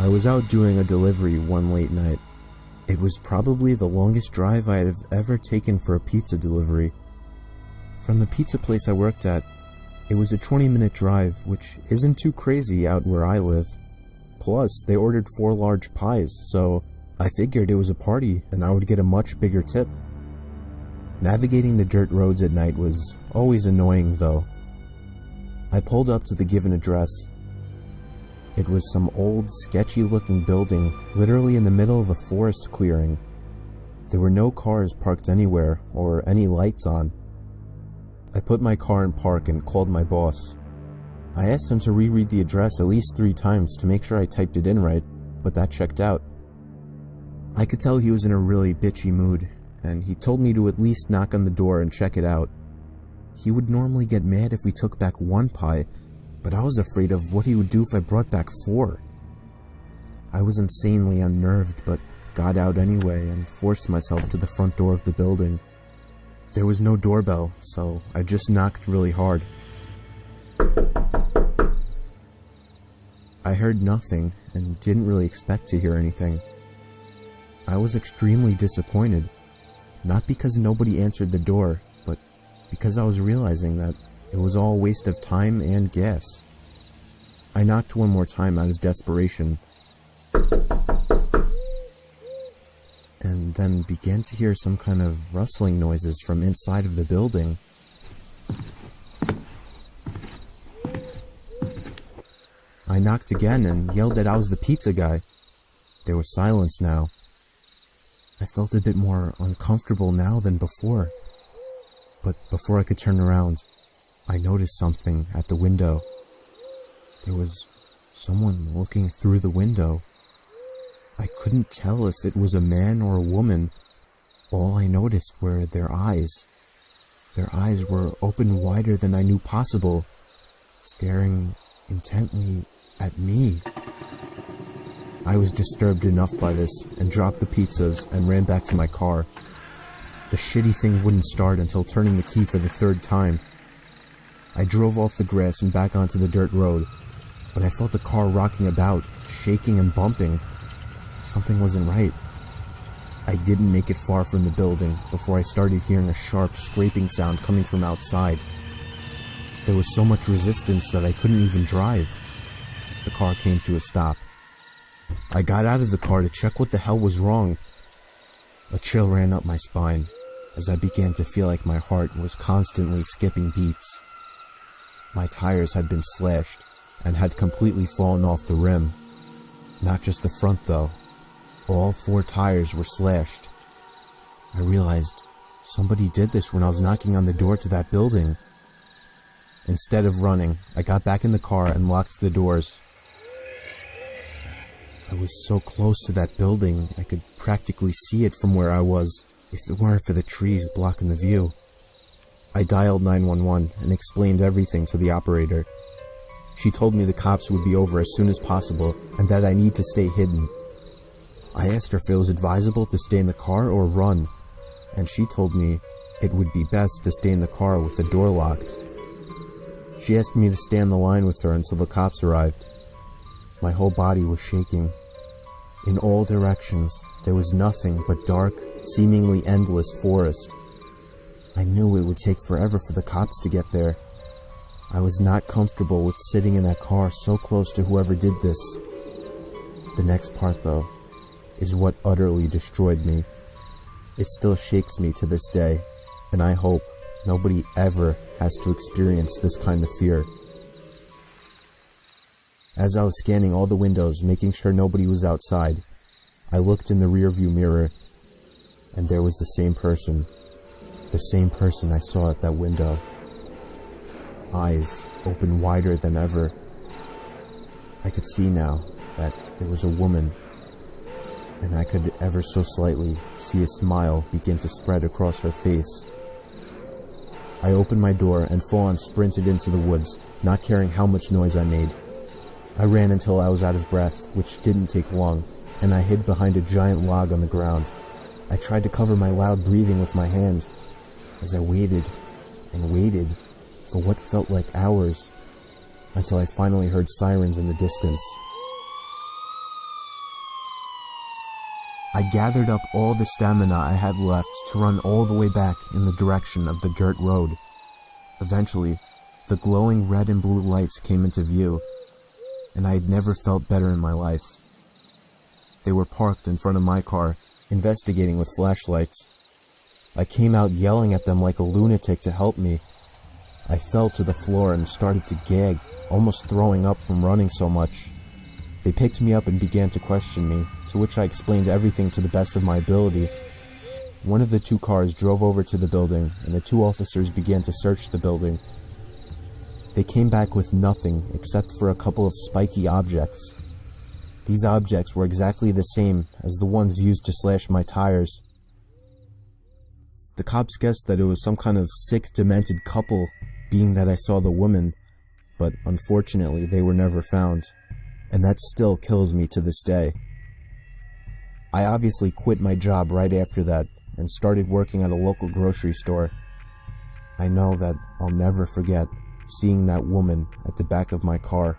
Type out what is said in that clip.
I was out doing a delivery one late night. It was probably the longest drive I have ever taken for a pizza delivery. From the pizza place I worked at, it was a 20-minute drive, which isn't too crazy out where I live. Plus, they ordered 4 large pies, so I figured it was a party and I would get a much bigger tip. Navigating the dirt roads at night was always annoying though. I pulled up to the given address. It was some old, sketchy-looking building, literally in the middle of a forest clearing. There were no cars parked anywhere, or any lights on. I put my car in park and called my boss. I asked him to reread the address at least 3 times to make sure I typed it in right, but that checked out. I could tell he was in a really bitchy mood, and he told me to at least knock on the door and check it out. He would normally get mad if we took back 1 pie, but I was afraid of what he would do if I brought back 4. I was insanely unnerved, but got out anyway and forced myself to the front door of the building. There was no doorbell, so I just knocked really hard. I heard nothing and didn't really expect to hear anything. I was extremely disappointed, not because nobody answered the door, but because I was realizing that it was all a waste of time and gas. I knocked one more time out of desperation, and then began to hear some kind of rustling noises from inside of the building. I knocked again and yelled that I was the pizza guy. There was silence now. I felt a bit more uncomfortable now than before. But before I could turn around, I noticed something at the window. There was someone looking through the window. I couldn't tell if it was a man or a woman. All I noticed were their eyes. Their eyes were open wider than I knew possible, staring intently at me. I was disturbed enough by this and dropped the pizzas and ran back to my car. The shitty thing wouldn't start until turning the key for the 3rd time. I drove off the grass and back onto the dirt road, but I felt the car rocking about, shaking and bumping. Something wasn't right. I didn't make it far from the building before I started hearing a sharp scraping sound coming from outside. There was so much resistance that I couldn't even drive. The car came to a stop. I got out of the car to check what the hell was wrong. A chill ran up my spine as I began to feel like my heart was constantly skipping beats. My tires had been slashed and had completely fallen off the rim. Not just the front though. All 4 tires were slashed. I realized somebody did this when I was knocking on the door to that building. Instead of running, I got back in the car and locked the doors. I was so close to that building, I could practically see it from where I was, if it weren't for the trees blocking the view. I dialed 911 and explained everything to the operator. She told me the cops would be over as soon as possible and that I need to stay hidden. I asked her if it was advisable to stay in the car or run, and she told me it would be best to stay in the car with the door locked. She asked me to stay on the line with her until the cops arrived. My whole body was shaking. In all directions, there was nothing but dark, seemingly endless forest. I knew it would take forever for the cops to get there. I was not comfortable with sitting in that car so close to whoever did this. The next part, though, is what utterly destroyed me. It still shakes me to this day, and I hope nobody ever has to experience this kind of fear. As I was scanning all the windows, making sure nobody was outside, I looked in the rearview mirror, and there was the same person I saw at that window. Eyes open wider than ever. I could see now that it was a woman, and I could ever so slightly see a smile begin to spread across her face. I opened my door and full-on sprinted into the woods, not caring how much noise I made. I ran until I was out of breath, which didn't take long, and I hid behind a giant log on the ground. I tried to cover my loud breathing with my hand, as I waited and waited for what felt like hours, until I finally heard sirens in the distance. I gathered up all the stamina I had left to run all the way back in the direction of the dirt road. Eventually, the glowing red and blue lights came into view, and I had never felt better in my life. They were parked in front of my car, investigating with flashlights. I came out yelling at them like a lunatic to help me. I fell to the floor and started to gag, almost throwing up from running so much. They picked me up and began to question me, to which I explained everything to the best of my ability. One of the two cars drove over to the building, and the two officers began to search the building. They came back with nothing except for a couple of spiky objects. These objects were exactly the same as the ones used to slash my tires. The cops guessed that it was some kind of sick, demented couple, being that I saw the woman, but unfortunately they were never found, and that still kills me to this day. I obviously quit my job right after that and started working at a local grocery store. I know that I'll never forget seeing that woman at the back of my car.